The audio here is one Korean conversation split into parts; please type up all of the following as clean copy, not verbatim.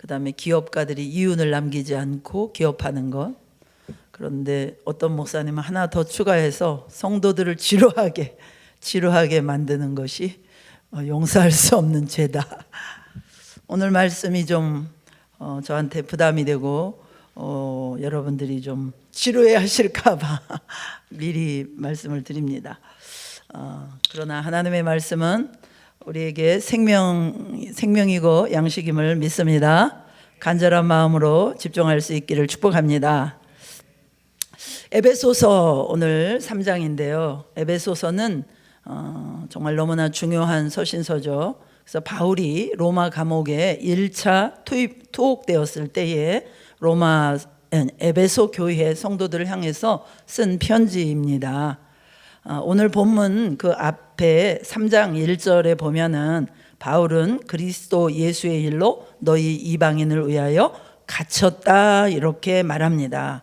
그다음에 기업가들이 이윤을 남기지 않고 기업하는 것. 그런데 어떤 목사님은 하나 더 추가해서 성도들을 지루하게 만드는 것이 용서할 수 없는 죄다. 오늘 말씀이 좀 저한테 부담이 되고 여러분들이 좀 지루해 하실까 봐 미리 말씀을 드립니다. 그러나 하나님의 말씀은 우리에게 생명이고 양식임을 믿습니다. 간절한 마음으로 집중할 수 있기를 축복합니다. 에베소서 오늘 3장인데요. 에베소서는 정말 너무나 중요한 서신서죠. 그래서 바울이 로마 감옥에 1차 투옥되었을 때에 에베소 교회 성도들을 향해서 쓴 편지입니다. 오늘 본문 그 앞에 3장 1절에 보면은 바울은 그리스도 예수의 일로 너희 이방인을 위하여 갇혔다 이렇게 말합니다.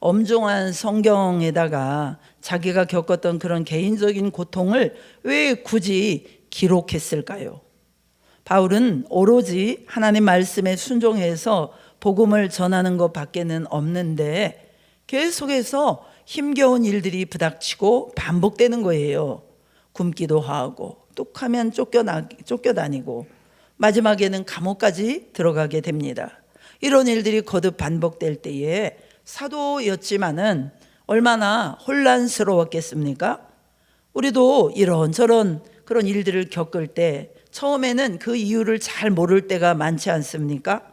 엄중한 성경에다가 자기가 겪었던 그런 개인적인 고통을 왜 굳이 기록했을까요? 바울은 오로지 하나님 말씀에 순종해서 복음을 전하는 것 밖에는 없는데 계속해서 힘겨운 일들이 부닥치고 반복되는 거예요. 굶기도 하고 뚝하면 쫓겨다니고 마지막에는 감옥까지 들어가게 됩니다. 이런 일들이 거듭 반복될 때에 사도였지만은 얼마나 혼란스러웠겠습니까? 우리도 이런저런 그런 일들을 겪을 때 처음에는 그 이유를 잘 모를 때가 많지 않습니까?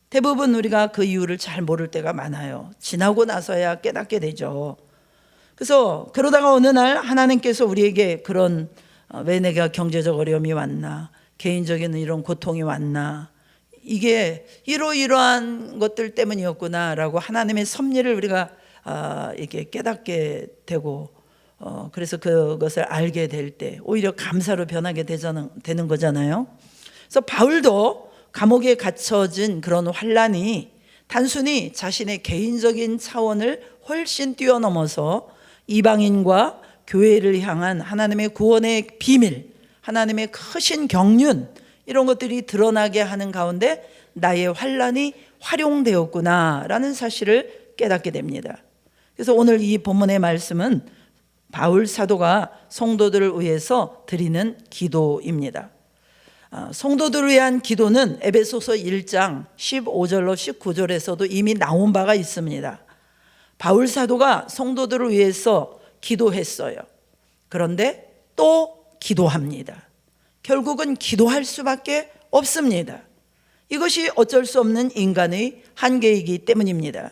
대부분 우리가 그 이유를 잘 모를 때가 많아요. 지나고 나서야 깨닫게 되죠. 그래서 그러다가 어느 날 하나님께서 우리에게 그런 왜 내가 경제적 어려움이 왔나, 개인적인 이런 고통이 왔나, 이게 이러이러한 것들 때문이었구나라고 하나님의 섭리를 우리가 이렇게 깨닫게 되고 그래서 그것을 알게 될 때 오히려 감사로 변하게 되는 거잖아요. 그래서 바울도 감옥에 갇혀진 그런 환란이 단순히 자신의 개인적인 차원을 훨씬 뛰어넘어서 이방인과 교회를 향한 하나님의 구원의 비밀, 하나님의 크신 경륜 이런 것들이 드러나게 하는 가운데 나의 환란이 활용되었구나라는 사실을 깨닫게 됩니다. 그래서 오늘 이 본문의 말씀은 바울 사도가 성도들을 위해서 드리는 기도입니다. 성도들을 위한 기도는 에베소서 1장 15절로 19절에서도 이미 나온 바가 있습니다. 바울 사도가 성도들을 위해서 기도했어요. 그런데 또 기도합니다. 결국은 기도할 수밖에 없습니다. 이것이 어쩔 수 없는 인간의 한계이기 때문입니다.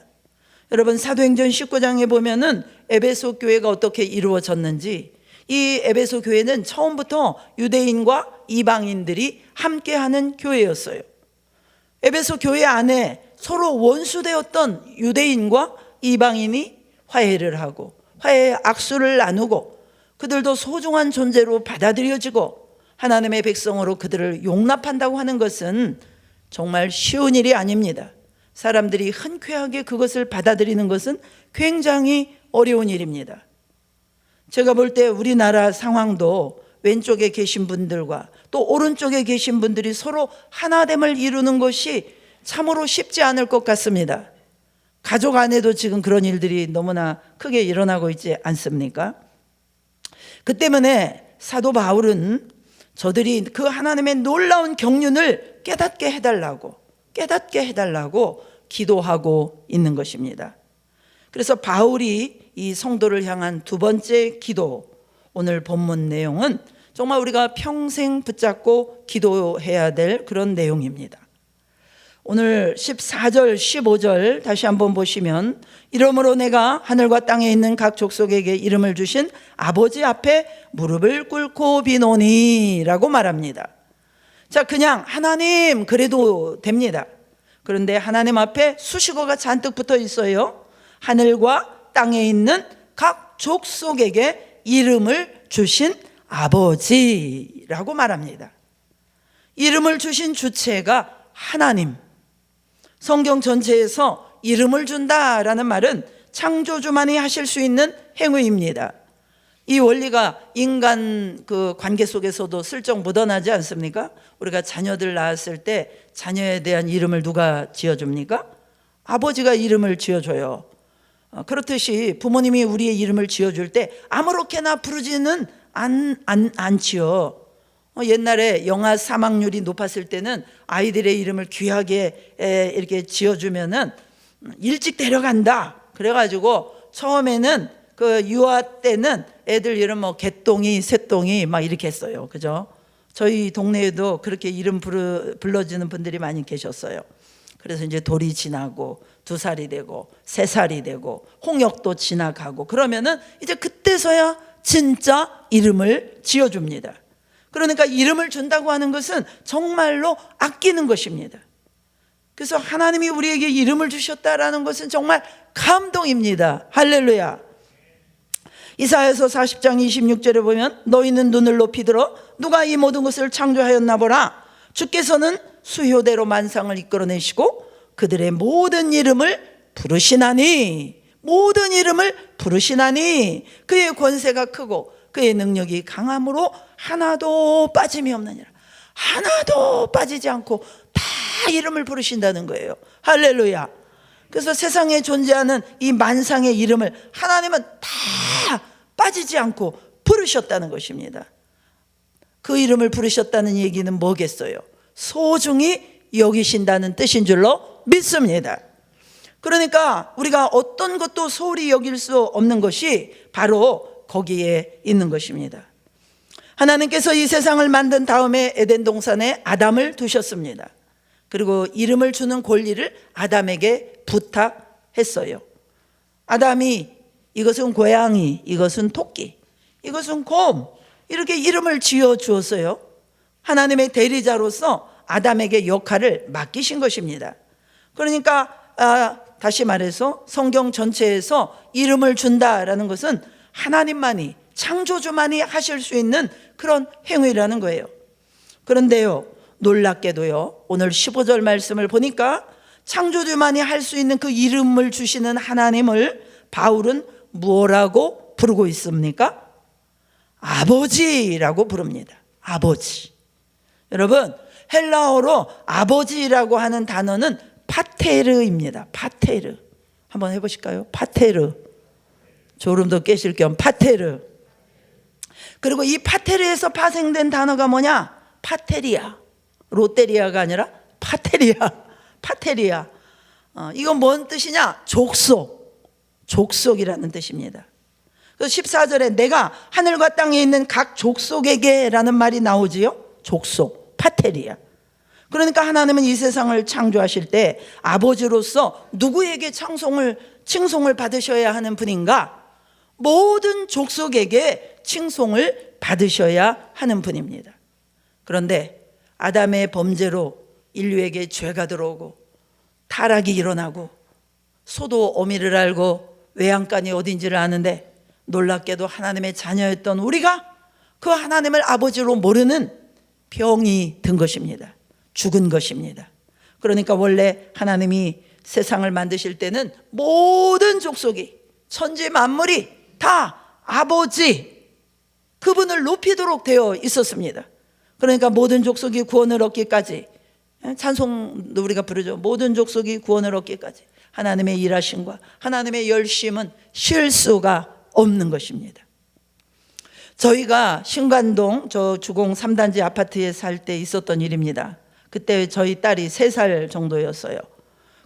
여러분 사도행전 19장에 보면은 에베소 교회가 어떻게 이루어졌는지, 이 에베소 교회는 처음부터 유대인과 이방인들이 함께하는 교회였어요. 에베소 교회 안에 서로 원수되었던 유대인과 이방인이 화해를 하고 화해의 악수를 나누고 그들도 소중한 존재로 받아들여지고 하나님의 백성으로 그들을 용납한다고 하는 것은 정말 쉬운 일이 아닙니다. 사람들이 흔쾌하게 그것을 받아들이는 것은 굉장히 어려운 일입니다. 제가 볼 때 우리나라 상황도 왼쪽에 계신 분들과 또 오른쪽에 계신 분들이 서로 하나됨을 이루는 것이 참으로 쉽지 않을 것 같습니다. 가족 안에도 지금 그런 일들이 너무나 크게 일어나고 있지 않습니까? 그 때문에 사도 바울은 저들이 그 하나님의 놀라운 경륜을 깨닫게 해달라고 기도하고 있는 것입니다. 그래서 바울이 이 성도를 향한 두 번째 기도, 오늘 본문 내용은 정말 우리가 평생 붙잡고 기도해야 될 그런 내용입니다. 오늘 14절 15절 다시 한번 보시면 이러므로 내가 하늘과 땅에 있는 각 족속에게 이름을 주신 아버지 앞에 무릎을 꿇고 비노니 라고 말합니다. 자, 그냥 하나님 그래도 됩니다. 그런데 하나님 앞에 수식어가 잔뜩 붙어 있어요. 하늘과 땅에 있는 각 족속에게 이름을 주신 아버지라고 말합니다. 이름을 주신 주체가 하나님. 성경 전체에서 이름을 준다라는 말은 창조주만이 하실 수 있는 행위입니다. 이 원리가 인간 그 관계 속에서도 슬쩍 묻어나지 않습니까? 우리가 자녀들 낳았을 때 자녀에 대한 이름을 누가 지어줍니까? 아버지가 이름을 지어줘요. 그렇듯이 부모님이 우리의 이름을 지어줄 때 아무렇게나 부르지는 않지요. 옛날에 영아 사망률이 높았을 때는 아이들의 이름을 귀하게 이렇게 지어주면은 일찍 데려간다. 그래가지고 처음에는 그 유아 때는 애들 이름 뭐 개똥이, 새똥이 막 이렇게 했어요. 그죠? 저희 동네에도 그렇게 이름 불러주는 분들이 많이 계셨어요. 그래서 이제 돌이 지나고 2살이 되고 3살이 되고 홍역도 지나가고 그러면은 이제 그때서야 진짜 이름을 지어줍니다. 그러니까 이름을 준다고 하는 것은 정말로 아끼는 것입니다. 그래서 하나님이 우리에게 이름을 주셨다라는 것은 정말 감동입니다. 할렐루야. 이사야서 40장 26절에 보면 너희는 눈을 높이 들어 누가 이 모든 것을 창조하였나 보라. 주께서는 수효대로 만상을 이끌어내시고 그들의 모든 이름을 부르시나니, 모든 이름을 부르시나니 그의 권세가 크고 그의 능력이 강함으로 하나도 빠짐이 없느니라. 하나도 빠지지 않고 다 이름을 부르신다는 거예요. 할렐루야. 그래서 세상에 존재하는 이 만상의 이름을 하나님은 다 빠지지 않고 부르셨다는 것입니다. 그 이름을 부르셨다는 얘기는 뭐겠어요? 소중히 여기신다는 뜻인 줄로 믿습니다. 그러니까 우리가 어떤 것도 소홀히 여길 수 없는 것이 바로 거기에 있는 것입니다. 하나님께서 이 세상을 만든 다음에 에덴 동산에 아담을 두셨습니다. 그리고 이름을 주는 권리를 아담에게 부탁했어요. 아담이 이것은 고양이, 이것은 토끼, 이것은 곰 이렇게 이름을 지어 주었어요. 하나님의 대리자로서 아담에게 역할을 맡기신 것입니다. 그러니까 다시 말해서 성경 전체에서 이름을 준다라는 것은 하나님만이, 창조주만이 하실 수 있는 그런 행위라는 거예요. 그런데요, 놀랍게도요, 오늘 15절 말씀을 보니까 창조주만이 할 수 있는 그 이름을 주시는 하나님을 바울은 뭐라고 부르고 있습니까? 아버지라고 부릅니다. 아버지. 여러분, 헬라어로 아버지라고 하는 단어는 파테르입니다. 파테르. 한번 해보실까요? 파테르. 졸음도 깨실 겸 파테르. 그리고 이 파테르에서 파생된 단어가 뭐냐? 파테리아. 롯데리아가 아니라 파테리아. 파테리아. 이건 뭔 뜻이냐? 족속. 족속이라는 뜻입니다. 그래서 14절에 내가 하늘과 땅에 있는 각 족속에게 라는 말이 나오지요. 족속, 파테리아. 그러니까 하나님은 이 세상을 창조하실 때 아버지로서 누구에게 칭송을 받으셔야 하는 분인가? 모든 족속에게 칭송을 받으셔야 하는 분입니다. 그런데 아담의 범죄로 인류에게 죄가 들어오고 타락이 일어나고 소도 어미를 알고 외양간이 어딘지를 아는데 놀랍게도 하나님의 자녀였던 우리가 그 하나님을 아버지로 모르는 병이 든 것입니다. 죽은 것입니다. 그러니까 원래 하나님이 세상을 만드실 때는 모든 족속이 천지 만물이 다 아버지 그분을 높이도록 되어 있었습니다. 그러니까 모든 족속이 구원을 얻기까지, 찬송도 우리가 부르죠. 모든 족속이 구원을 얻기까지 하나님의 일하심과 하나님의 열심은 쉴 수가 없는 것입니다. 저희가 신관동 저 주공 3단지 아파트에 살 때 있었던 일입니다. 그때 저희 딸이 3살 정도였어요.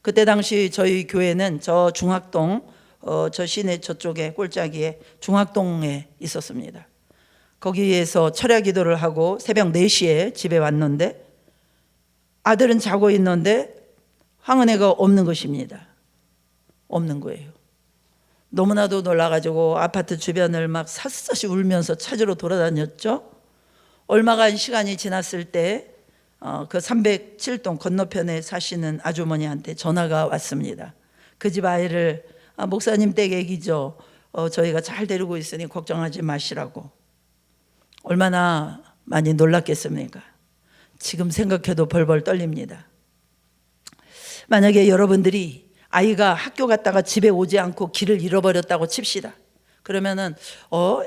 그때 당시 저희 교회는 저 중학동 저 시내 저쪽에 꼴짜기에 중학동에 있었습니다. 거기에서 철야 기도를 하고 새벽 4시에 집에 왔는데 아들은 자고 있는데 황은혜가 없는 것입니다. 없는 거예요. 너무나도 놀라가지고 아파트 주변을 막 샅샅이 울면서 찾으러 돌아다녔죠. 얼마가 한 시간이 지났을 때 그 307동 건너편에 사시는 아주머니한테 전화가 왔습니다. 그 집 아이를 목사님 댁 애기죠. 저희가 잘 데리고 있으니 걱정하지 마시라고. 얼마나 많이 놀랐겠습니까? 지금 생각해도 벌벌 떨립니다. 만약에 여러분들이 아이가 학교 갔다가 집에 오지 않고 길을 잃어버렸다고 칩시다. 그러면은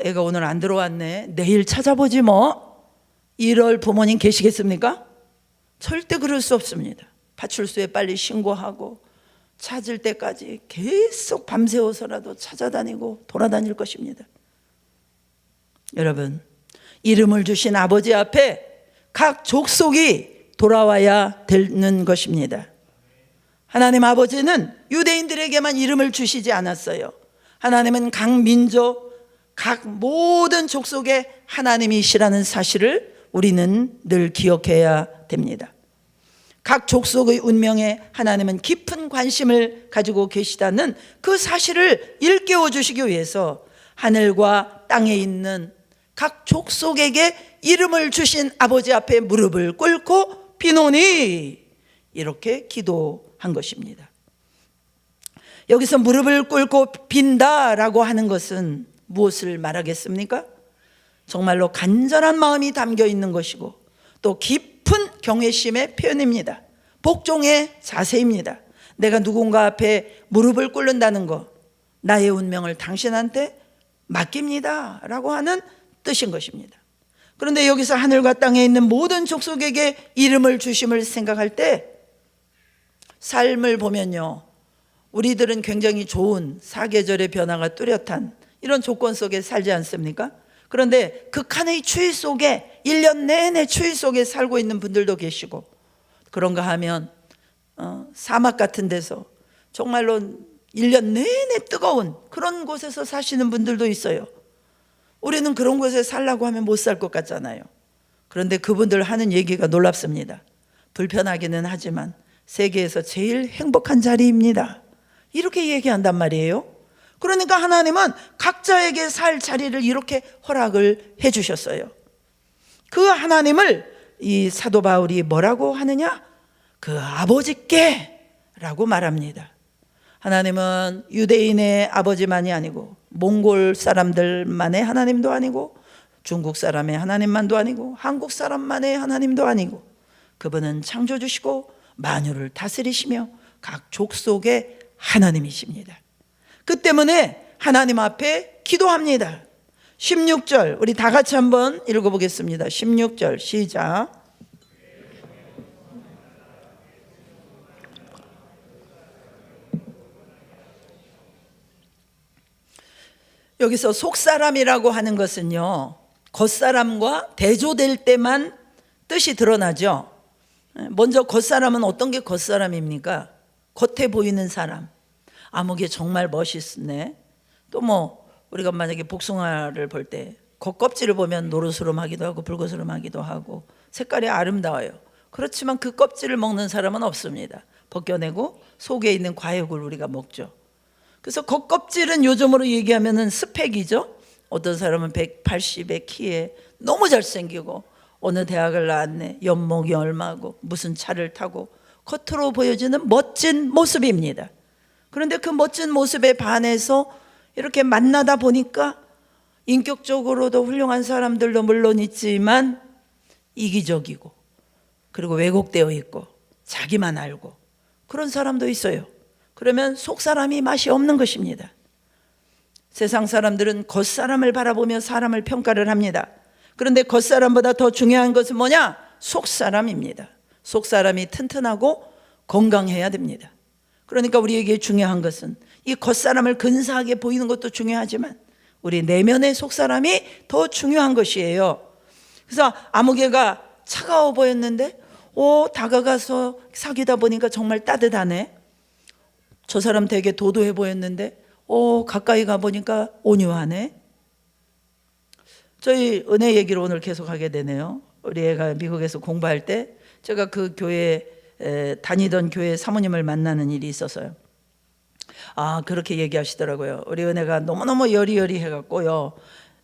애가 오늘 안 들어왔네, 내일 찾아보지 뭐, 이럴 부모님 계시겠습니까? 절대 그럴 수 없습니다. 파출소에 빨리 신고하고 찾을 때까지 계속 밤새워서라도 찾아다니고 돌아다닐 것입니다. 여러분, 이름을 주신 아버지 앞에 각 족속이 돌아와야 되는 것입니다. 하나님 아버지는 유대인들에게만 이름을 주시지 않았어요. 하나님은 각 민족, 각 모든 족속에 하나님이시라는 사실을 우리는 늘 기억해야 됩니다. 각 족속의 운명에 하나님은 깊은 관심을 가지고 계시다는 그 사실을 일깨워 주시기 위해서 하늘과 땅에 있는 각 족속에게 이름을 주신 아버지 앞에 무릎을 꿇고 비노니 이렇게 기도한 것입니다. 여기서 무릎을 꿇고 빈다라고 하는 것은 무엇을 말하겠습니까? 정말로 간절한 마음이 담겨 있는 것이고 또 깊은 경외심의 표현입니다. 복종의 자세입니다. 내가 누군가 앞에 무릎을 꿇는다는 것, 나의 운명을 당신한테 맡깁니다 라고 하는 뜻인 것입니다. 그런데 여기서 하늘과 땅에 있는 모든 족속에게 이름을 주심을 생각할 때 삶을 보면요, 우리들은 굉장히 좋은 사계절의 변화가 뚜렷한 이런 조건 속에 살지 않습니까? 그런데 극한의 추위 속에 1년 내내 추위 속에 살고 있는 분들도 계시고, 그런가 하면 사막 같은 데서 정말로 1년 내내 뜨거운 그런 곳에서 사시는 분들도 있어요. 우리는 그런 곳에 살라고 하면 못 살 것 같잖아요. 그런데 그분들 하는 얘기가 놀랍습니다. 불편하기는 하지만 세계에서 제일 행복한 자리입니다, 이렇게 얘기한단 말이에요. 그러니까 하나님은 각자에게 살 자리를 이렇게 허락을 해 주셨어요. 그 하나님을 이 사도 바울이 뭐라고 하느냐? 그 아버지께 라고 말합니다. 하나님은 유대인의 아버지만이 아니고 몽골 사람들만의 하나님도 아니고 중국 사람의 하나님만도 아니고 한국 사람만의 하나님도 아니고 그분은 창조주시고 만유를 다스리시며 각 족속의 하나님이십니다. 그 때문에 하나님 앞에 기도합니다. 16절 우리 다 같이 한번 읽어보겠습니다. 16절 시작. 여기서 속사람이라고 하는 것은요, 겉사람과 대조될 때만 뜻이 드러나죠. 먼저 겉사람은 어떤 게 겉사람입니까? 겉에 보이는 사람, 아무개 정말 멋있네. 또 뭐 우리가 만약에 복숭아를 볼 때 겉껍질을 보면 노르스름하기도 하고 붉으스름하기도 하고 색깔이 아름다워요. 그렇지만 그 껍질을 먹는 사람은 없습니다. 벗겨내고 속에 있는 과육을 우리가 먹죠. 그래서 겉껍질은 요즘으로 얘기하면은 스펙이죠. 어떤 사람은 180의 키에 너무 잘생기고 어느 대학을 나왔네, 연봉이 얼마고 무슨 차를 타고 겉으로 보여지는 멋진 모습입니다. 그런데 그 멋진 모습에 반해서 이렇게 만나다 보니까 인격적으로도 훌륭한 사람들도 물론 있지만 이기적이고 그리고 왜곡되어 있고 자기만 알고 그런 사람도 있어요. 그러면 속사람이 맛이 없는 것입니다. 세상 사람들은 겉사람을 바라보며 사람을 평가를 합니다. 그런데 겉사람보다 더 중요한 것은 뭐냐? 속사람입니다. 속사람이 튼튼하고 건강해야 됩니다. 그러니까 우리에게 중요한 것은 이 겉사람을 근사하게 보이는 것도 중요하지만 우리 내면의 속사람이 더 중요한 것이에요. 그래서 아무개가 차가워 보였는데 다가가서 사귀다 보니까 정말 따뜻하네. 저 사람 되게 도도해 보였는데 가까이 가보니까 온유하네. 저희 은혜 얘기를 오늘 계속하게 되네요. 우리 애가 미국에서 공부할 때 제가 그 교회 다니던 교회 사모님을 만나는 일이 있었어요. 그렇게 얘기하시더라고요. 우리 은혜가 너무너무 여리여리해갖고요,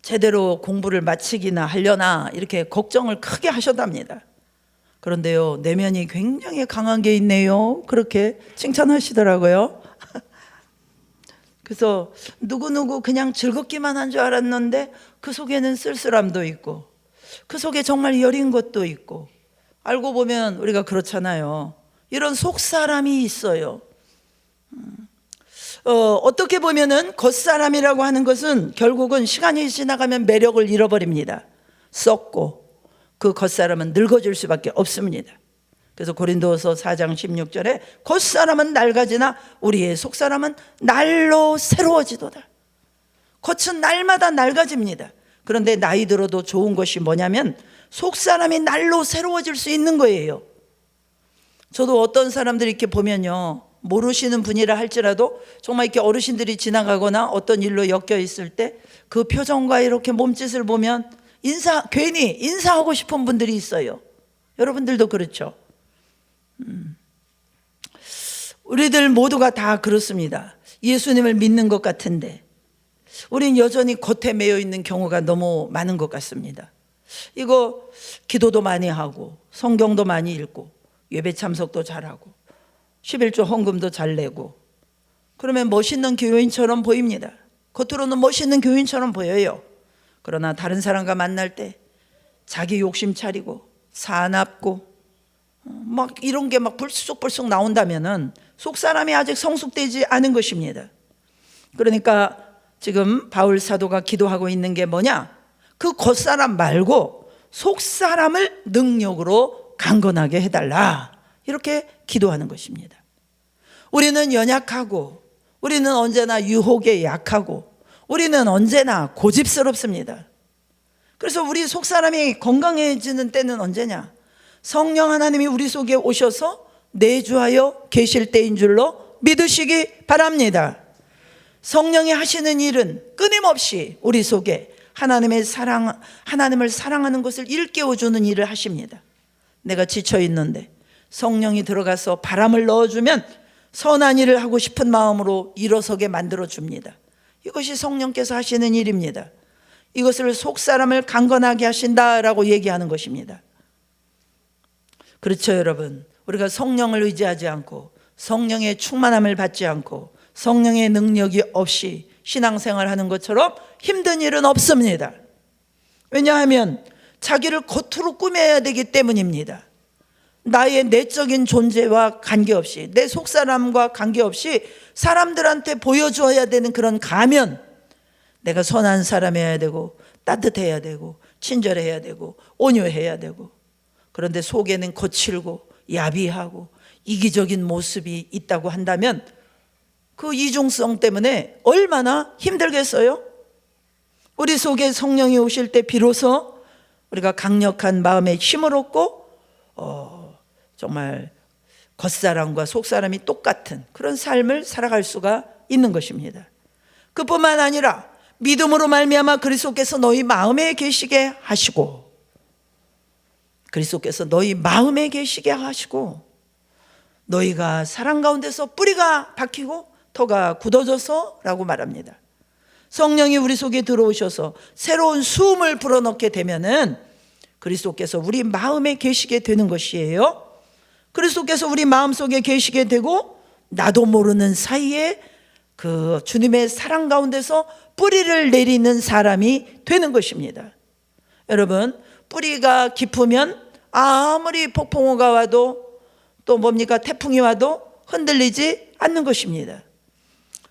제대로 공부를 마치기나 하려나 이렇게 걱정을 크게 하셨답니다. 그런데요, 내면이 굉장히 강한 게 있네요, 그렇게 칭찬하시더라고요. 그래서 누구누구 그냥 즐겁기만 한 줄 알았는데 그 속에는 쓸쓸함도 있고 그 속에 정말 여린 것도 있고, 알고 보면 우리가 그렇잖아요. 이런 속사람이 있어요. 어떻게 보면은 겉사람이라고 하는 것은 결국은 시간이 지나가면 매력을 잃어버립니다. 썩고 그 겉사람은 늙어질 수밖에 없습니다. 그래서 고린도서 4장 16절에 겉사람은 낡아지나 우리의 속사람은 날로 새로워지도다. 겉은 날마다 낡아집니다. 그런데 나이 들어도 좋은 것이 뭐냐면 속사람이 날로 새로워질 수 있는 거예요. 저도 어떤 사람들 이렇게 보면요, 모르시는 분이라 할지라도 정말 이렇게 어르신들이 지나가거나 어떤 일로 엮여 있을 때 그 표정과 이렇게 몸짓을 보면 괜히 인사하고 싶은 분들이 있어요. 여러분들도 그렇죠. 우리들 모두가 다 그렇습니다. 예수님을 믿는 것 같은데 우린 여전히 겉에 매여 있는 경우가 너무 많은 것 같습니다. 이거 기도도 많이 하고 성경도 많이 읽고 예배 참석도 잘하고 11조 헌금도 잘 내고 그러면 멋있는 교인처럼 보입니다. 겉으로는 멋있는 교인처럼 보여요. 그러나 다른 사람과 만날 때 자기 욕심 차리고 사납고 막 이런 게 막 불쑥불쑥 나온다면은 속사람이 아직 성숙되지 않은 것입니다. 그러니까 지금 바울 사도가 기도하고 있는 게 뭐냐? 그 겉사람 말고 속사람을 능력으로 강건하게 해달라, 이렇게 기도하는 것입니다. 우리는 연약하고 우리는 언제나 유혹에 약하고 우리는 언제나 고집스럽습니다. 그래서 우리 속사람이 건강해지는 때는 언제냐? 성령 하나님이 우리 속에 오셔서 내주하여 계실 때인 줄로 믿으시기 바랍니다. 성령이 하시는 일은 끊임없이 우리 속에 하나님을 사랑하는 것을 일깨워주는 일을 하십니다. 내가 지쳐 있는데 성령이 들어가서 바람을 넣어주면 선한 일을 하고 싶은 마음으로 일어서게 만들어줍니다. 이것이 성령께서 하시는 일입니다. 이것을 속사람을 강건하게 하신다라고 얘기하는 것입니다. 그렇죠, 여러분. 우리가 성령을 의지하지 않고 성령의 충만함을 받지 않고 성령의 능력이 없이 신앙생활하는 것처럼 힘든 일은 없습니다. 왜냐하면 자기를 겉으로 꾸며야 되기 때문입니다. 나의 내적인 존재와 관계없이, 내 속사람과 관계없이 사람들한테 보여줘야 되는 그런 가면, 내가 선한 사람이어야 되고 따뜻해야 되고 친절해야 되고 온유해야 되고, 그런데 속에는 거칠고 야비하고 이기적인 모습이 있다고 한다면 그 이중성 때문에 얼마나 힘들겠어요? 우리 속에 성령이 오실 때 비로소 우리가 강력한 마음의 힘을 얻고 정말 겉사람과 속사람이 똑같은 그런 삶을 살아갈 수가 있는 것입니다. 그뿐만 아니라 믿음으로 말미암아 그리스도께서 너희 마음에 계시게 하시고, 그리스도께서 너희 마음에 계시게 하시고, 너희가 사랑 가운데서 뿌리가 박히고 터가 굳어져서 라고 말합니다. 성령이 우리 속에 들어오셔서 새로운 수음을 불어넣게 되면은 그리스도께서 우리 마음에 계시게 되는 것이에요. 그리스도께서 우리 마음속에 계시게 되고 나도 모르는 사이에 그 주님의 사랑 가운데서 뿌리를 내리는 사람이 되는 것입니다. 여러분, 뿌리가 깊으면 아무리 폭풍우가 와도 또 뭡니까? 태풍이 와도 흔들리지 않는 것입니다.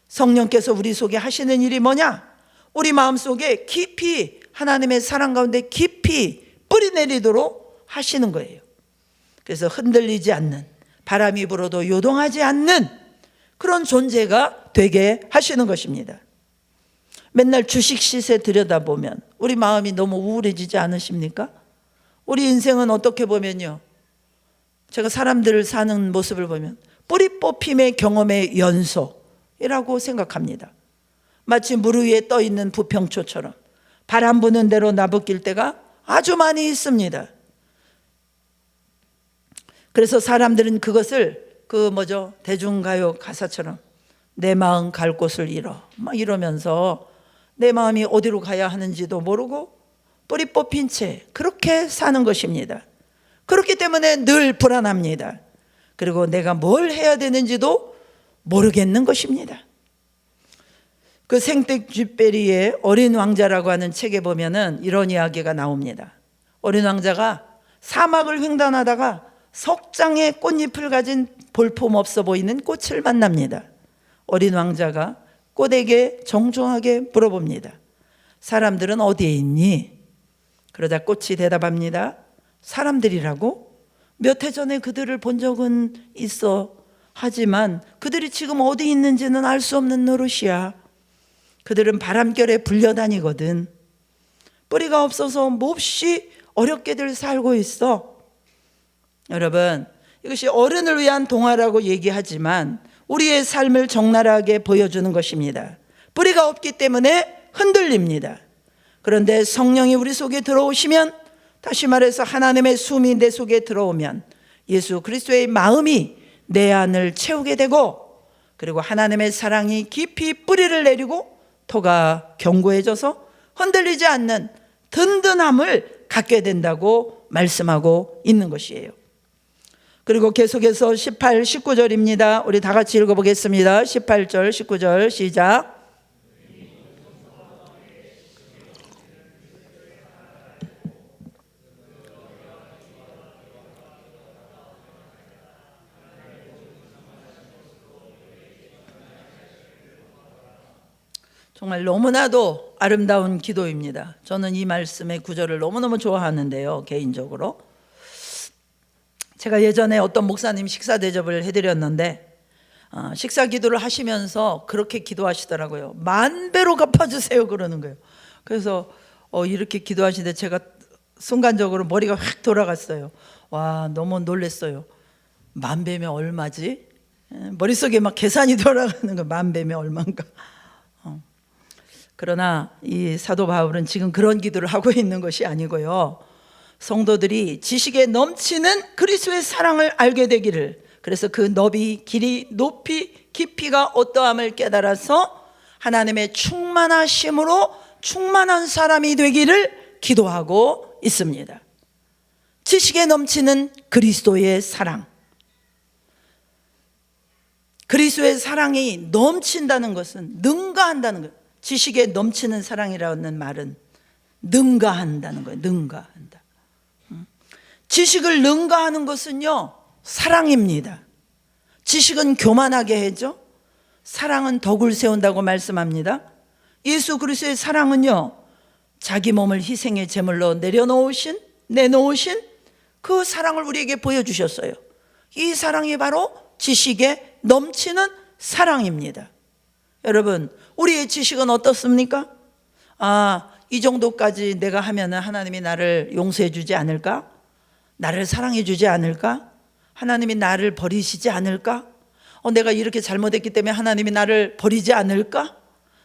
성령께서 우리 속에 하시는 일이 뭐냐? 우리 마음속에 깊이 하나님의 사랑 가운데 깊이 뿌리 내리도록 하시는 거예요. 그래서 흔들리지 않는, 바람이 불어도 요동하지 않는 그런 존재가 되게 하시는 것입니다. 맨날 주식 시세 들여다보면 우리 마음이 너무 우울해지지 않으십니까? 우리 인생은 어떻게 보면요, 제가 사람들을 사는 모습을 보면 뿌리 뽑힘의 경험의 연속이라고 생각합니다. 마치 물 위에 떠 있는 부평초처럼 바람 부는 대로 나부낄 때가 아주 많이 있습니다. 그래서 사람들은 그것을 대중가요 가사처럼 내 마음 갈 곳을 잃어 막 이러면서 내 마음이 어디로 가야 하는지도 모르고 뿌리 뽑힌 채 그렇게 사는 것입니다. 그렇기 때문에 늘 불안합니다. 그리고 내가 뭘 해야 되는지도 모르겠는 것입니다. 그 생텍쥐페리의 어린 왕자라고 하는 책에 보면은 이런 이야기가 나옵니다. 어린 왕자가 사막을 횡단하다가 석 장의 꽃잎을 가진 볼품 없어 보이는 꽃을 만납니다. 어린 왕자가 꽃에게 정중하게 물어봅니다. 사람들은 어디에 있니? 그러자 꽃이 대답합니다. 사람들이라고? 몇 해 전에 그들을 본 적은 있어. 하지만 그들이 지금 어디 있는지는 알 수 없는 노릇이야. 그들은 바람결에 불려다니거든. 뿌리가 없어서 몹시 어렵게들 살고 있어. 여러분, 이것이 어른을 위한 동화라고 얘기하지만 우리의 삶을 적나라하게 보여주는 것입니다. 뿌리가 없기 때문에 흔들립니다. 그런데 성령이 우리 속에 들어오시면, 다시 말해서 하나님의 숨이 내 속에 들어오면 예수 그리스도의 마음이 내 안을 채우게 되고, 그리고 하나님의 사랑이 깊이 뿌리를 내리고 토가 견고해져서 흔들리지 않는 든든함을 갖게 된다고 말씀하고 있는 것이에요. 그리고 계속해서 18, 19절입니다. 우리 다 같이 읽어보겠습니다. 18절, 19절 시작. 정말 너무나도 아름다운 기도입니다. 저는 이 말씀의 구절을 너무너무 좋아하는데요, 개인적으로. 제가 예전에 어떤 목사님 식사 대접을 해드렸는데 식사 기도를 하시면서 그렇게 기도하시더라고요. 10,000배로 갚아주세요 그러는 거예요. 그래서 이렇게 기도하시는데 제가 순간적으로 머리가 확 돌아갔어요. 와, 너무 놀랐어요. 10,000배면 얼마지? 머릿속에 막 계산이 돌아가는 거예요. 10,000배면 얼마인가. 그러나 이 사도 바울은 지금 그런 기도를 하고 있는 것이 아니고요, 성도들이 지식에 넘치는 그리스도의 사랑을 알게 되기를, 그래서 그 너비, 길이, 높이, 깊이가 어떠함을 깨달아서 하나님의 충만하심으로 충만한 사람이 되기를 기도하고 있습니다. 지식에 넘치는 그리스도의 사랑. 그리스도의 사랑이 넘친다는 것은 능가한다는 거예요. 지식에 넘치는 사랑이라는 말은 능가한다는 거예요. 능가한다. 지식을 능가하는 것은요, 사랑입니다. 지식은 교만하게 해죠, 사랑은 덕을 세운다고 말씀합니다. 예수 그리스도의 사랑은요, 자기 몸을 희생의 제물로 내놓으신 그 사랑을 우리에게 보여주셨어요. 이 사랑이 바로 지식에 넘치는 사랑입니다. 여러분, 우리의 지식은 어떻습니까? 이 정도까지 내가 하면은 하나님이 나를 용서해 주지 않을까? 나를 사랑해 주지 않을까? 하나님이 나를 버리시지 않을까? 내가 이렇게 잘못했기 때문에 하나님이 나를 버리지 않을까?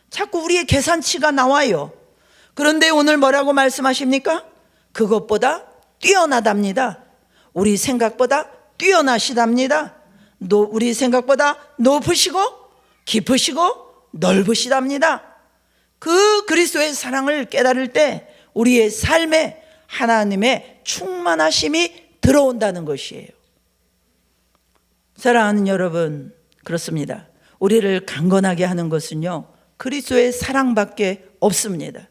자꾸 우리의 계산치가 나와요. 그런데 오늘 뭐라고 말씀하십니까? 그것보다 뛰어나답니다. 우리 생각보다 뛰어나시답니다. 우리 생각보다 높으시고 깊으시고 넓으시답니다. 그 그리스도의 사랑을 깨달을 때 우리의 삶에 하나님의 충만하심이 들어온다는 것이에요. 사랑하는 여러분, 그렇습니다. 우리를 강건하게 하는 것은요, 그리스도의 사랑밖에 없습니다.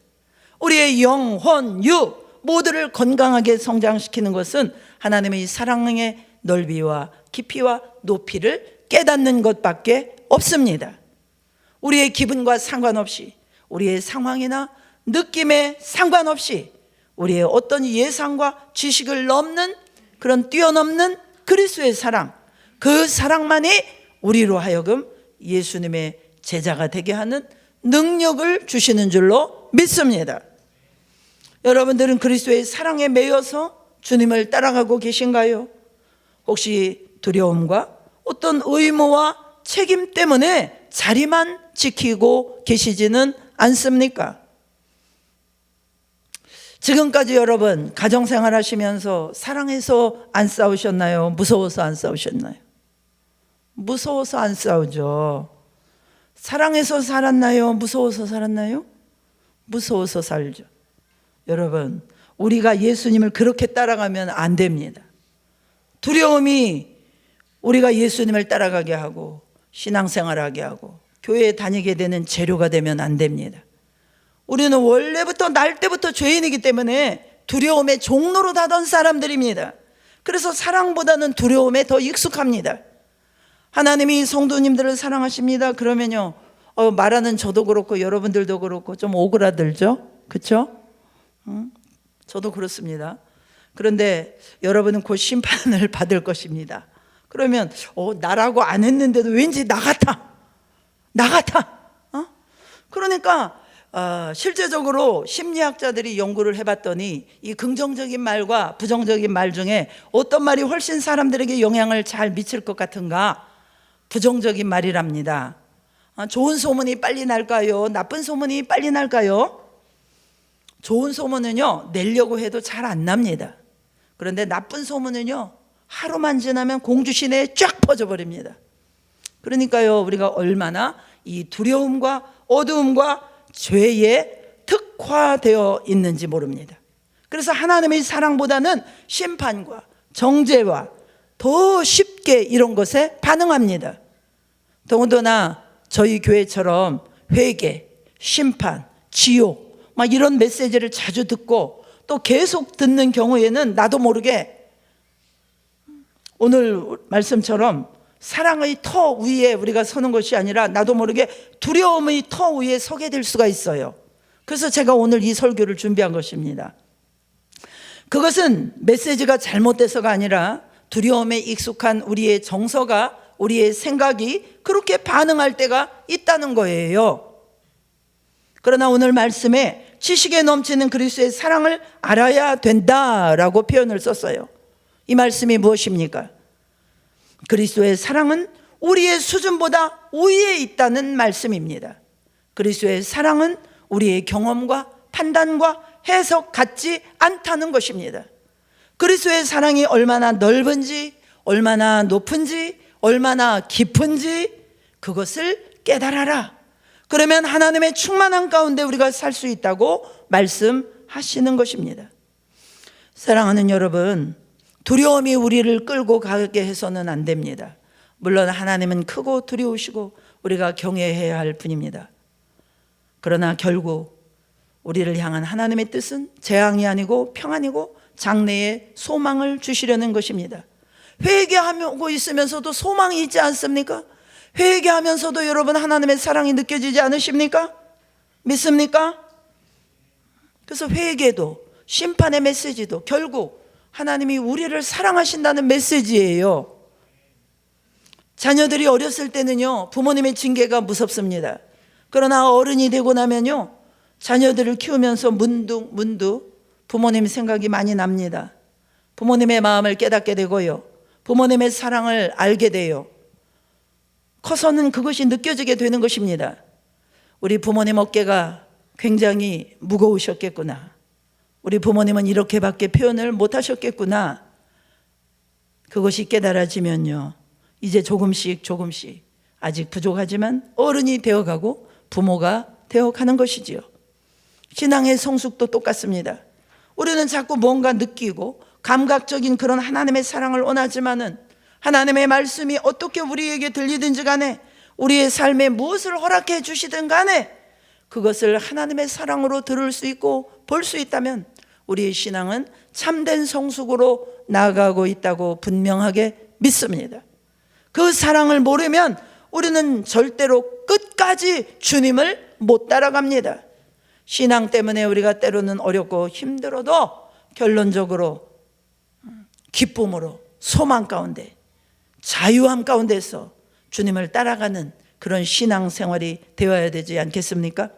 우리의 영혼, 유 모두를 건강하게 성장시키는 것은 하나님의 사랑의 넓이와 깊이와 높이를 깨닫는 것밖에 없습니다. 우리의 기분과 상관없이, 우리의 상황이나 느낌에 상관없이 우리의 어떤 예상과 지식을 넘는 그런 뛰어넘는 그리스도의 사랑, 그 사랑만이 우리로 하여금 예수님의 제자가 되게 하는 능력을 주시는 줄로 믿습니다. 여러분들은 그리스도의 사랑에 매여서 주님을 따라가고 계신가요? 혹시 두려움과 어떤 의무와 책임 때문에 자리만 지키고 계시지는 않습니까? 지금까지 여러분 가정생활 하시면서 사랑해서 안 싸우셨나요? 무서워서 안 싸우셨나요? 무서워서 안 싸우죠. 사랑해서 살았나요? 무서워서 살았나요? 무서워서 살죠. 여러분, 우리가 예수님을 그렇게 따라가면 안 됩니다. 두려움이 우리가 예수님을 따라가게 하고 신앙생활하게 하고 교회에 다니게 되는 재료가 되면 안 됩니다. 우리는 원래부터 날 때부터 죄인이기 때문에 두려움의 종로로 다던 사람들입니다. 그래서 사랑보다는 두려움에 더 익숙합니다. 하나님이 성도님들을 사랑하십니다. 그러면요, 말하는 저도 그렇고 여러분들도 그렇고 좀 오그라들죠? 그렇죠? 저도 그렇습니다. 그런데 여러분은 곧 심판을 받을 것입니다. 그러면 나라고 안 했는데도 왠지 나 같아. 그러니까 실제적으로 심리학자들이 연구를 해봤더니 이 긍정적인 말과 부정적인 말 중에 어떤 말이 훨씬 사람들에게 영향을 잘 미칠 것 같은가? 부정적인 말이랍니다. 좋은 소문이 빨리 날까요? 나쁜 소문이 빨리 날까요? 좋은 소문은요, 내려고 해도 잘 안 납니다. 그런데 나쁜 소문은요, 하루만 지나면 공주 시내에 쫙 퍼져버립니다. 그러니까요, 우리가 얼마나 이 두려움과 어두움과 죄에 특화되어 있는지 모릅니다. 그래서 하나님의 사랑보다는 심판과 정죄와 더 쉽게 이런 것에 반응합니다. 더군다나 저희 교회처럼 회개, 심판, 지옥 막 이런 메시지를 자주 듣고 또 계속 듣는 경우에는 나도 모르게 오늘 말씀처럼 사랑의 터 위에 우리가 서는 것이 아니라 나도 모르게 두려움의 터 위에 서게 될 수가 있어요. 그래서 제가 오늘 이 설교를 준비한 것입니다. 그것은 메시지가 잘못돼서가 아니라 두려움에 익숙한 우리의 정서가, 우리의 생각이 그렇게 반응할 때가 있다는 거예요. 그러나 오늘 말씀에 지식에 넘치는 그리스도의 사랑을 알아야 된다라고 표현을 썼어요. 이 말씀이 무엇입니까? 그리스도의 사랑은 우리의 수준보다 위에 있다는 말씀입니다. 그리스도의 사랑은 우리의 경험과 판단과 해석 같지 않다는 것입니다. 그리스도의 사랑이 얼마나 넓은지, 얼마나 높은지, 얼마나 깊은지 그것을 깨달아라. 그러면 하나님의 충만한 가운데 우리가 살 수 있다고 말씀하시는 것입니다. 사랑하는 여러분, 두려움이 우리를 끌고 가게 해서는 안 됩니다. 물론 하나님은 크고 두려우시고 우리가 경외해야 할 분입니다. 그러나 결국 우리를 향한 하나님의 뜻은 재앙이 아니고 평안이고 장래에 소망을 주시려는 것입니다. 회개하고 있으면서도 소망이 있지 않습니까? 회개하면서도 여러분 하나님의 사랑이 느껴지지 않으십니까? 믿습니까? 그래서 회개도 심판의 메시지도 결국 하나님이 우리를 사랑하신다는 메시지예요. 자녀들이 어렸을 때는요, 부모님의 징계가 무섭습니다. 그러나 어른이 되고 나면요, 자녀들을 키우면서 문득 부모님 생각이 많이 납니다. 부모님의 마음을 깨닫게 되고요, 부모님의 사랑을 알게 돼요. 커서는 그것이 느껴지게 되는 것입니다. 우리 부모님 어깨가 굉장히 무거우셨겠구나. 우리 부모님은 이렇게밖에 표현을 못하셨겠구나. 그것이 깨달아지면요, 이제 조금씩 아직 부족하지만 어른이 되어가고 부모가 되어가는 것이지요. 신앙의 성숙도 똑같습니다. 우리는 자꾸 뭔가 느끼고 감각적인 그런 하나님의 사랑을 원하지만은 하나님의 말씀이 어떻게 우리에게 들리든지 간에 우리의 삶에 무엇을 허락해 주시든 간에 그것을 하나님의 사랑으로 들을 수 있고 볼 수 있다면 우리의 신앙은 참된 성숙으로 나아가고 있다고 분명하게 믿습니다. 그 사랑을 모르면 우리는 절대로 끝까지 주님을 못 따라갑니다. 신앙 때문에 우리가 때로는 어렵고 힘들어도 결론적으로 기쁨으로 소망 가운데 자유함 가운데서 주님을 따라가는 그런 신앙생활이 되어야 되지 않겠습니까?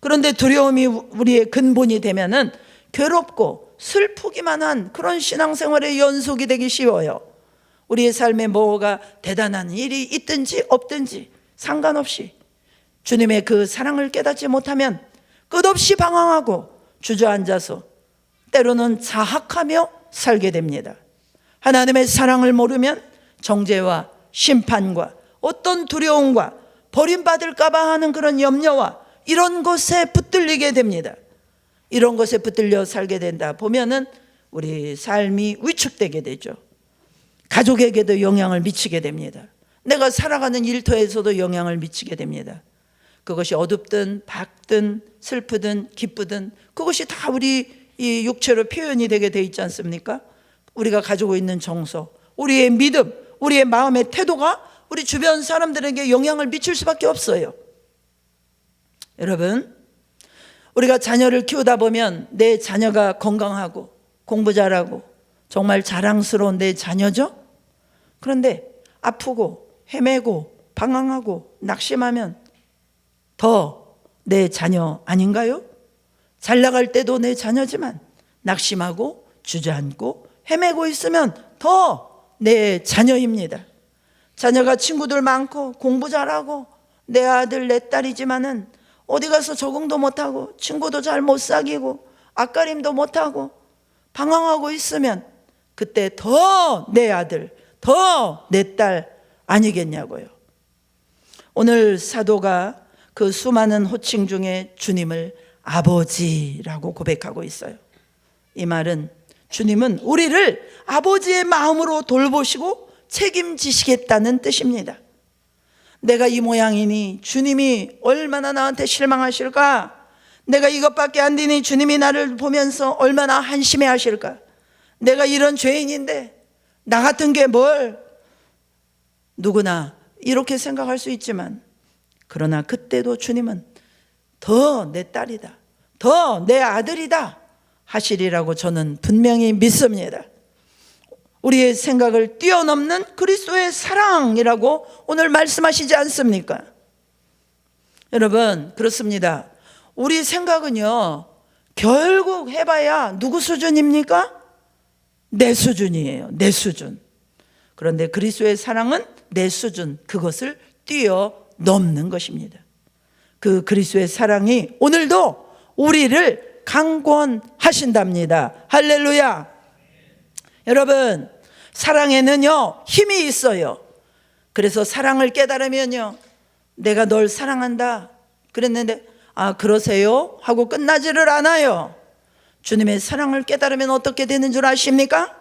그런데 두려움이 우리의 근본이 되면은 괴롭고 슬프기만 한 그런 신앙생활의 연속이 되기 쉬워요. 우리의 삶에 뭐가 대단한 일이 있든지 없든지 상관없이 주님의 그 사랑을 깨닫지 못하면 끝없이 방황하고 주저앉아서 때로는 자학하며 살게 됩니다. 하나님의 사랑을 모르면 정죄와 심판과 어떤 두려움과 버림받을까 봐 하는 그런 염려와 이런 것에 붙들리게 됩니다. 이런 것에 붙들려 살게 된다 보면은 우리 삶이 위축되게 되죠. 가족에게도 영향을 미치게 됩니다. 내가 살아가는 일터에서도 영향을 미치게 됩니다. 그것이 어둡든 밝든 슬프든 기쁘든 그것이 다 우리 이 육체로 표현이 되게 돼 있지 않습니까? 우리가 가지고 있는 정서, 우리의 믿음, 우리의 마음의 태도가 우리 주변 사람들에게 영향을 미칠 수밖에 없어요. 여러분, 우리가 자녀를 키우다 보면 내 자녀가 건강하고 공부 잘하고 정말 자랑스러운 내 자녀죠? 그런데 아프고 헤매고 방황하고 낙심하면 더 내 자녀 아닌가요? 잘 나갈 때도 내 자녀지만 낙심하고 주저앉고 헤매고 있으면 더 내 자녀입니다. 자녀가 친구들 많고 공부 잘하고 내 아들 내 딸이지만은 어디 가서 적응도 못하고 친구도 잘 못 사귀고 앞가림도 못하고 방황하고 있으면 그때 더 내 아들, 더 내 딸 아니겠냐고요. 오늘 사도가 그 수많은 호칭 중에 주님을 아버지라고 고백하고 있어요. 이 말은 주님은 우리를 아버지의 마음으로 돌보시고 책임지시겠다는 뜻입니다. 내가 이 모양이니 주님이 얼마나 나한테 실망하실까? 내가 이것밖에 안 되니 주님이 나를 보면서 얼마나 한심해 하실까? 내가 이런 죄인인데 나 같은 게 뭘? 누구나 이렇게 생각할 수 있지만, 그러나 그때도 주님은 더 내 딸이다, 더 내 아들이다 하시리라고 저는 분명히 믿습니다. 우리의 생각을 뛰어넘는 그리스도의 사랑이라고 오늘 말씀하시지 않습니까? 여러분, 그렇습니다. 우리 생각은요, 결국 해봐야 누구 수준입니까? 내 수준이에요. 내 수준. 그런데 그리스도의 사랑은 내 수준, 그것을 뛰어넘는 것입니다. 그 그리스도의 사랑이 오늘도 우리를 강권하신답니다. 할렐루야. 여러분, 사랑에는요 힘이 있어요. 그래서 사랑을 깨달으면요, 내가 널 사랑한다 그랬는데 아 그러세요? 하고 끝나지를 않아요. 주님의 사랑을 깨달으면 어떻게 되는 줄 아십니까?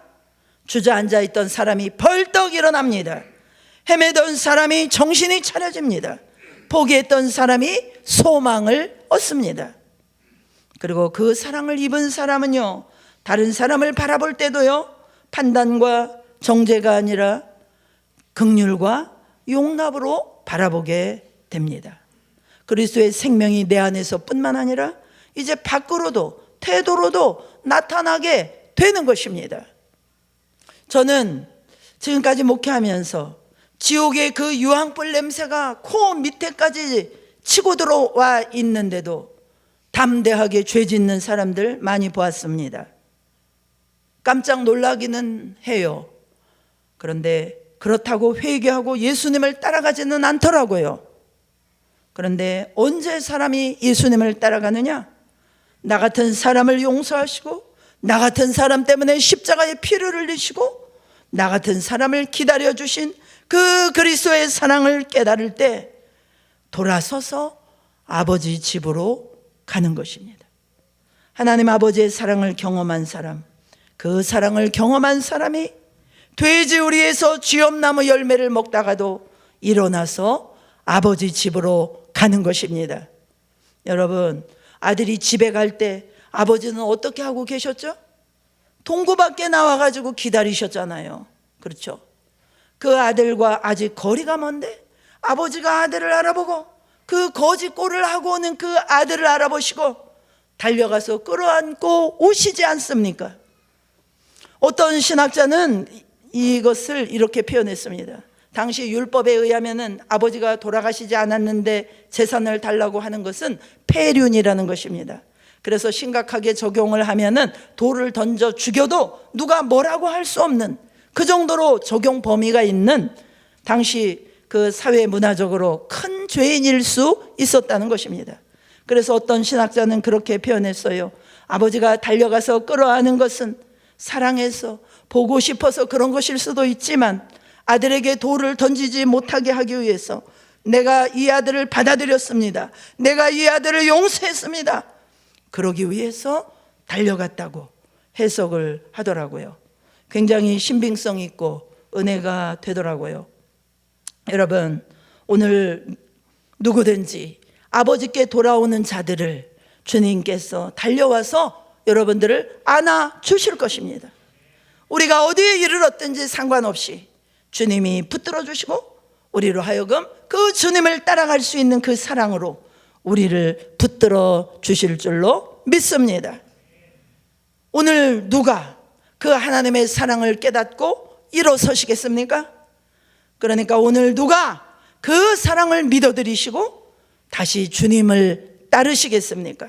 주저앉아 있던 사람이 벌떡 일어납니다. 헤매던 사람이 정신이 차려집니다. 포기했던 사람이 소망을 얻습니다. 그리고 그 사랑을 입은 사람은요, 다른 사람을 바라볼 때도요, 판단과 정죄가 아니라 긍휼과 용납으로 바라보게 됩니다. 그리스도의 생명이 내 안에서 뿐만 아니라 이제 밖으로도 태도로도 나타나게 되는 것입니다. 저는 지금까지 목회하면서 지옥의 그 유황불 냄새가 코 밑에까지 치고 들어와 있는데도 담대하게 죄 짓는 사람들 많이 보았습니다. 깜짝 놀라기는 해요. 그런데 그렇다고 회개하고 예수님을 따라가지는 않더라고요. 그런데 언제 사람이 예수님을 따라가느냐? 나 같은 사람을 용서하시고 나 같은 사람 때문에 십자가의 피를 흘리시고 나 같은 사람을 기다려주신 그 그리스도의 사랑을 깨달을 때 돌아서서 아버지 집으로 가는 것입니다. 하나님 아버지의 사랑을 경험한 사람, 그 사랑을 경험한 사람이 돼지우리에서 쥐엄나무 열매를 먹다가도 일어나서 아버지 집으로 가는 것입니다. 여러분, 아들이 집에 갈 때 아버지는 어떻게 하고 계셨죠? 동구 밖에 나와가지고 기다리셨잖아요. 그렇죠? 그 아들과 아직 거리가 먼데 아버지가 아들을 알아보고 그 거지 꼴을 하고 오는 그 아들을 알아보시고 달려가서 끌어안고 오시지 않습니까? 어떤 신학자는 이것을 이렇게 표현했습니다. 당시 율법에 의하면은 아버지가 돌아가시지 않았는데 재산을 달라고 하는 것은 폐륜이라는 것입니다. 그래서 심각하게 적용을 하면은 돌을 던져 죽여도 누가 뭐라고 할 수 없는 그 정도로 적용 범위가 있는 당시 그 사회 문화적으로 큰 죄인일 수 있었다는 것입니다. 그래서 어떤 신학자는 그렇게 표현했어요. 아버지가 달려가서 끌어안은 것은 사랑해서 보고 싶어서 그런 것일 수도 있지만 아들에게 돌을 던지지 못하게 하기 위해서 내가 이 아들을 받아들였습니다. 내가 이 아들을 용서했습니다. 그러기 위해서 달려갔다고 해석을 하더라고요. 굉장히 신빙성 있고 은혜가 되더라고요. 여러분, 오늘 누구든지 아버지께 돌아오는 자들을 주님께서 달려와서 여러분들을 안아 주실 것입니다. 우리가 어디에 이르렀든지 상관없이 주님이 붙들어 주시고 우리로 하여금 그 주님을 따라갈 수 있는 그 사랑으로 우리를 붙들어 주실 줄로 믿습니다. 오늘 누가 그 하나님의 사랑을 깨닫고 일어서시겠습니까? 그러니까 오늘 누가 그 사랑을 믿어들이시고 다시 주님을 따르시겠습니까?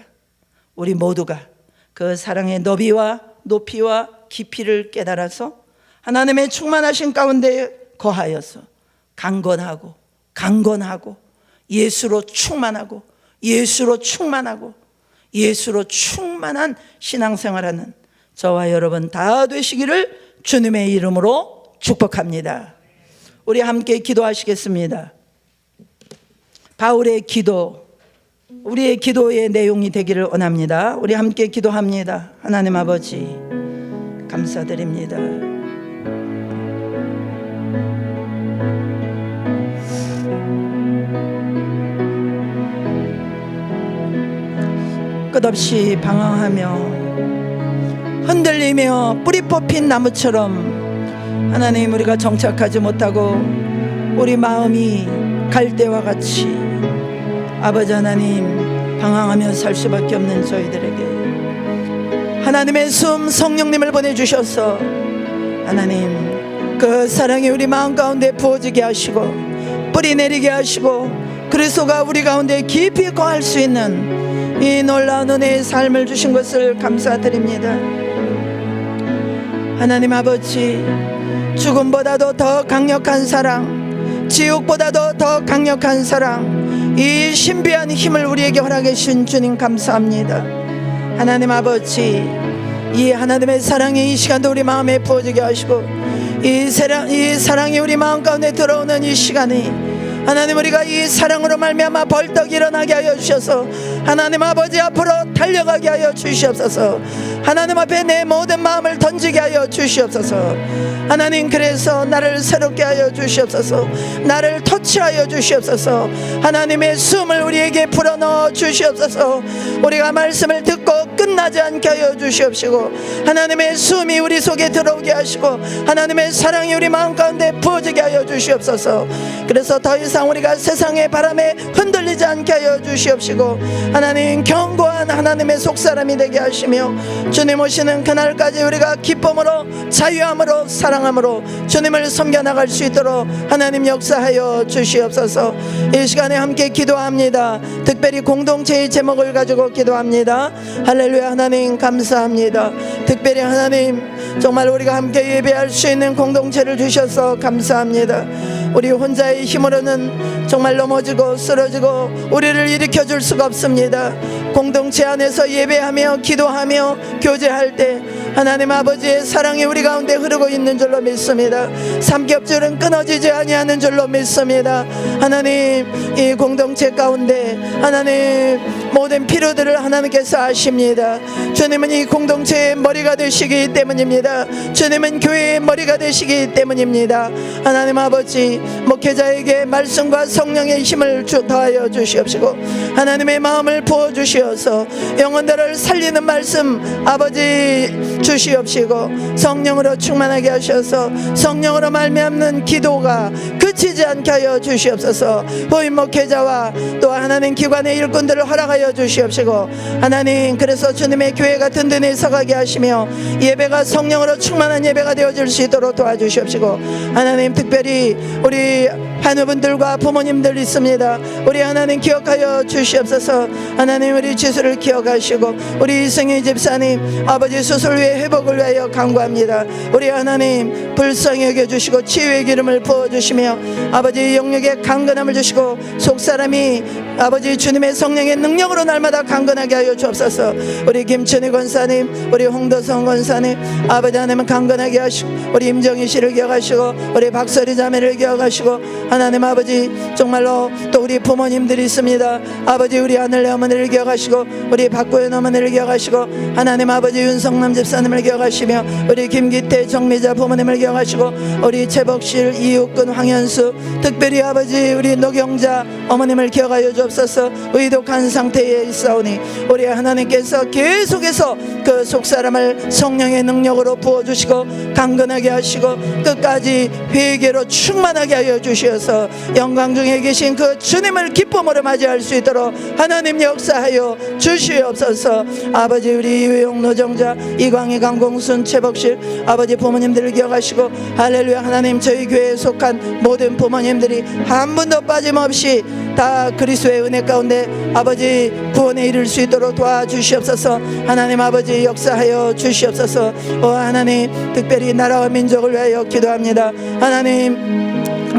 우리 모두가 그 사랑의 너비와 높이와 깊이를 깨달아서 하나님의 충만하신 가운데 거하여서 강건하고 예수로 충만하고 예수로 충만한 신앙생활하는 저와 여러분 다 되시기를 주님의 이름으로 축복합니다. 우리 함께 기도하시겠습니다. 바울의 기도, 우리의 기도의 내용이 되기를 원합니다. 우리 함께 기도합니다. 하나님 아버지 감사드립니다. 끝없이 방황하며 흔들리며 뿌리 뽑힌 나무처럼 하나님 우리가 정착하지 못하고 우리 마음이 갈대와 같이 아버지 하나님 방황하며 살 수밖에 없는 저희들에게 하나님의 성령님을 보내주셔서 하나님 그 사랑이 우리 마음 가운데 부어지게 하시고 뿌리 내리게 하시고 그리스도가 우리 가운데 깊이 거할 수 있는 이 놀라운 은혜의 삶을 주신 것을 감사드립니다. 하나님 아버지 죽음보다도 더 강력한 사랑, 지옥보다도 더 강력한 사랑, 이 신비한 힘을 우리에게 허락해 주신 주님 감사합니다. 하나님 아버지 이 하나님의 사랑이 이 시간도 우리 마음에 부어지게 하시고 이 사랑이 우리 마음 가운데 들어오는 이 시간이 하나님 우리가 이 사랑으로 말미암아 벌떡 일어나게 하여 주셔서 하나님 아버지 앞으로 달려가게 하여 주시옵소서. 하나님 앞에 내 모든 마음을 던지게 하여 주시옵소서. 하나님 그래서 나를 새롭게 하여 주시옵소서. 나를 터치하여 주시옵소서. 하나님의 숨을 우리에게 불어넣어 주시옵소서. 우리가 말씀을 듣고 끝나지 않게 하여 주시옵시고 하나님의 숨이 우리 속에 들어오게 하시고 하나님의 사랑이 우리 마음 가운데 부어지게 하여 주시옵소서. 그래서 더 이상 우리가 세상의 바람에 흔들리지 않게 하여 주시옵시고 하나님 견고한 하나님의 속사람이 되게 하시며 주님 오시는 그날까지 우리가 기쁨으로 자유함으로 사랑함으로 주님을 섬겨나갈 수 있도록 하나님 역사하여 주시옵소서. 이 시간에 함께 기도합니다. 특별히 공동체의 제목을 가지고 기도합니다. 할렐루야. 하나님 감사합니다. 특별히 하나님 정말 우리가 함께 예배할 수 있는 공동체를 주셔서 감사합니다. 우리 혼자의 힘으로는 정말 넘어지고 쓰러지고 우리를 일으켜 줄 수가 없습니다. 공동체 안에서 예배하며 기도하며 교제할 때 하나님 아버지의 사랑이 우리 가운데 흐르고 있는 줄로 믿습니다. 삼겹줄은 끊어지지 아니하는 줄로 믿습니다. 하나님 이 공동체 가운데 하나님 모든 필요들을 하나님께서 아십니다. 주님은 이 공동체의 머리가 되시기 때문입니다. 주님은 교회의 머리가 되시기 때문입니다. 하나님 아버지 목회자에게 말씀과 성령의 힘을 더하여 주시옵시고 하나님의 마음을 부어주시어서 영혼들을 살리는 말씀 아버지 주시옵시고 성령으로 충만하게 하셔서 성령으로 말미암는 기도가 그치지 않게 하여 주시옵소서. 후임 목회자와 또 하나님 기관의 일꾼들을 허락하여 주시옵시고 하나님 그래서 주님의 교회가 든든히 서가게 하시며 예배가 성령으로 충만한 예배가 되어질 수 있도록 도와주시옵시고 하나님 특별히 우리 자녀분들과 부모님들 있습니다. 우리 하나님 기억하여 주시옵소서. 하나님 우리 지수를 기억하시고 우리 이승희 집사님 아버지 수술 후에 회복을 위하여 간구합니다. 우리 하나님 불쌍히 여겨주시고 치유의 기름을 부어주시며 아버지 영역에 강건함을 주시고 속사람이 아버지 주님의 성령의 능력으로 날마다 강건하게 하여 주옵소서. 우리 김천희 권사님 우리 홍도성 권사님 아버지 하나님은 강건하게 하시고 우리 임정희 씨를 기억하시고 우리 박설희 자매를 기억하시고 하나님 아버지 정말로 또 우리 부모님들이 있습니다. 아버지 우리 하늘의 어머니를 기억하시고 우리 박구현 어머니를 기억하시고 하나님 아버지 윤성남 집사님을 기억하시며 우리 김기태 정미자 부모님을 기억하시고 우리 최복실 이육근 황현수 주옵소서. 특별히 아버지 우리 노경자 어머님을 기억하여 주옵소서. 의독한 상태에 있사오니 우리 하나님께서 계속해서 그 속사람을 성령의 능력으로 부어주시고 강건하게 하시고 끝까지 회개로 충만하게 하여 주시어서 영광 중에 계신 그 주님을 기쁨으로 맞이할 수 있도록 하나님 역사하여 주시옵소서. 아버지 우리 이회용 노정자 이광희 강공순 최복실 아버지 부모님들을 기억하시고 할렐루야. 하나님 저희 교회에 속한 모든 부모님들이 한 분도 빠짐없이 다 그리스도의 은혜 가운데 아버지 구원에 이를 수 있도록 도와주시옵소서. 하나님 아버지 역사하여 주시옵소서. 하나님 특별히 나라와 민족을 위하여 기도합니다. 하나님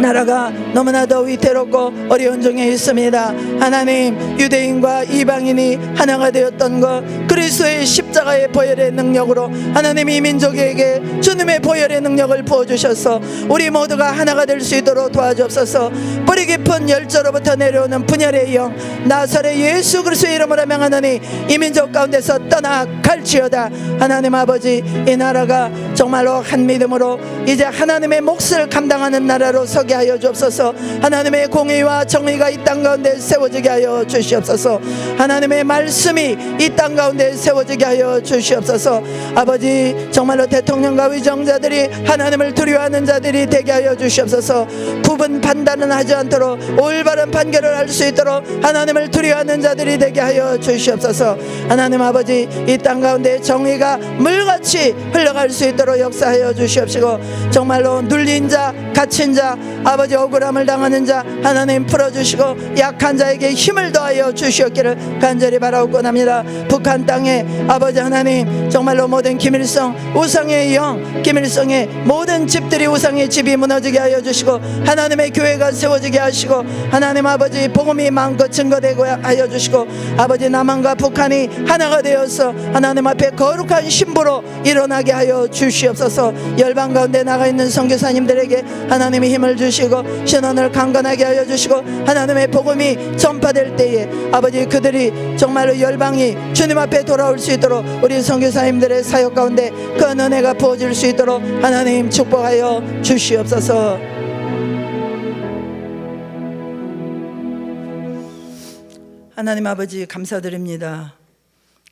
나라가 너무나도 위태롭고 어려운 중에 있습니다. 하나님 유대인과 이방인이 하나가 되었던 것 그리스도의 십자가의 보혈의 능력으로 하나님 이 민족에게 주님의 보혈의 능력을 부어주셔서 우리 모두가 하나가 될 수 있도록 도와주옵소서. 뿌리 깊은 열조로부터 내려오는 분열의 영 나사렛 예수 그리스도의 이름으로 명하노니 이 민족 가운데서 떠나갈지어다. 하나님 아버지 이 나라가 정말로 한 믿음으로 이제 하나님의 몫을 감당하는 나라로 서게 하여 주옵소서. 하나님의 공의와 정의가 이 땅 가운데 세워지게 하여 주시옵소서. 하나님의 말씀이 이 땅 가운데 세워지게 하여 주시옵소서. 아버지 정말로 대통령과 위정자들이 하나님을 두려워하는 자들이 되게 하여 주시옵소서. 구분 판단은 하지 않도록 올바른 판결을 할 수 있도록 하나님을 두려워하는 자들이 되게 하여 주시옵소서. 하나님 아버지 이 땅 가운데 정의가 물같이 흘러갈 수 있도록 역사하여 주시옵시고 정말로 눌린 자 갇힌 자 아버지 억울함을 당하는 자 하나님 풀어주시고 약한 자에게 힘을 더하여 주시옵기를 간절히 바라옵고 합니다. 북한 땅에 아버지 하나님 정말로 모든 김일성 우상의 영 김일성의 모든 집들이 우상의 집이 무너지게 하여 주시고 하나님의 교회가 세워지게 하시고 하나님 아버지 복음이 마음껏 증거되고 하여 주시고 아버지 남한과 북한이 하나가 되어서 하나님 앞에 거룩한 신부로 일어나게 하여 주시옵소서. 열방 가운데 나가 있는 선교사님들에게 하나님의 힘을 주시고 신원을 강건하게 하여 주시고 하나님의 복음이 전파될 때에 아버지 그들이 정말로 열방이 주님 앞에 돌아올 수 있도록 우리 선교사님들의 사역 가운데 그 은혜가 부어질 수 있도록 하나님 축복하여 주시옵소서. 하나님 아버지 감사드립니다.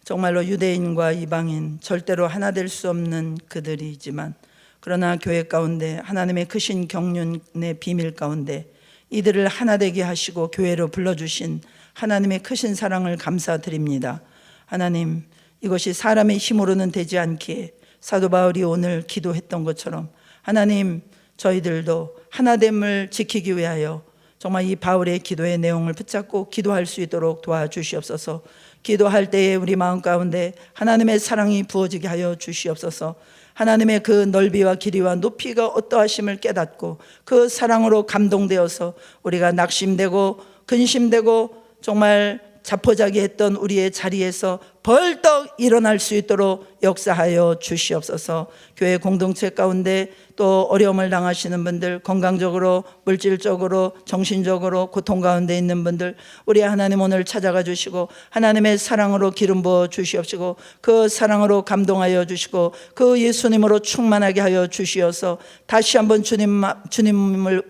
정말로 유대인과 이방인 절대로 하나 될 수 없는 그들이지만 그러나 교회 가운데 하나님의 크신 경륜의 비밀 가운데 이들을 하나 되게 하시고 교회로 불러주신 하나님의 크신 사랑을 감사드립니다. 하나님 이것이 사람의 힘으로는 되지 않기에 사도 바울이 오늘 기도했던 것처럼 하나님 저희들도 하나됨을 지키기 위하여 정말 이 바울의 기도의 내용을 붙잡고 기도할 수 있도록 도와주시옵소서. 기도할 때에 우리 마음 가운데 하나님의 사랑이 부어지게 하여 주시옵소서. 하나님의 그 넓이와 길이와 높이가 어떠하심을 깨닫고 그 사랑으로 감동되어서 우리가 낙심되고 근심되고 정말 자포자기했던 우리의 자리에서 벌떡 일어날 수 있도록 역사하여 주시옵소서. 교회 공동체 가운데 또 어려움을 당하시는 분들, 건강적으로 물질적으로 정신적으로 고통 가운데 있는 분들 우리 하나님 오늘 찾아가 주시고 하나님의 사랑으로 기름 부어 주시옵시고 그 사랑으로 감동하여 주시고 그 예수님으로 충만하게 하여 주시어서 다시 한번 주님을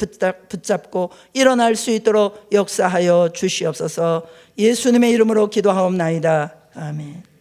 붙잡고 일어날 수 있도록 역사하여 주시옵소서. 예수님의 이름으로 기도하옵나이다. 아멘.